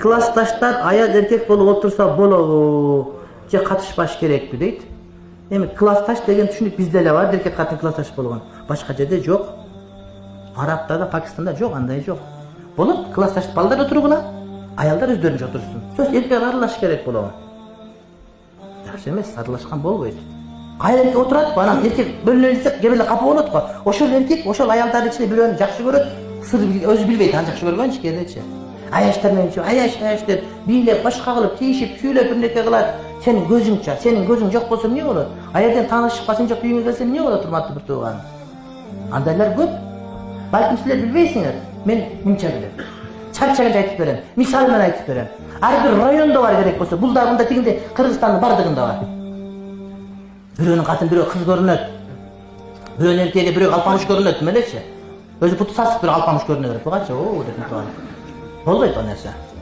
Классташтар аял эркек болуп отурса болобу же катышпаш керекпи дейт. Эми классташ деген түшүнүк бизде эле бар, эркек катын классташ болгон. Башка жерде жок. Арабтарда, Пакистанда жок, андай жок. Болот, классташ балдар отургула, аялдар өздөрүнчө отурсун. Сөз эркек аралаш керек болобу. Жакшы эмес, аралашкан болбойт. Айыл эркек отурат, анан эркек бөлүнө элсе кээ бирде капа болот го. Ошол эркек ошол аялдардын ичинде бирөөнү жакшы көрөт, сыр өзү билбейт, аны жакшы көргөнчү кээдечи. Аяштар менчи, аяш деп бийлеп, башка кылып, тийишип, сүйлөп бир нерсе кылат. Сенин көзүңчө, сенин көзүң жок болсо эмне болот? Аялдан таанышып калсаң жок үйүңө келсең эмне болот, урматтуу бир тууган? Андайлар көп. Балким силер билбейсиңер, мен мынча билем. Чарчаган айтып берем, мисал менен айтып берем. Ар бир райондо бар керек болсо, бул да мында тигинде Кыргызстандын бардыгында бар. Бирөөнүн катын, бирөө кыз көрүнөт. Бирөөнүн эркеги, бирөө алпамыш көрүнөт, эмелечи. Өзү путу сасып бир алпамыш көрүнө берет. Бугачы, деп турган. Болбойт ал нерсе.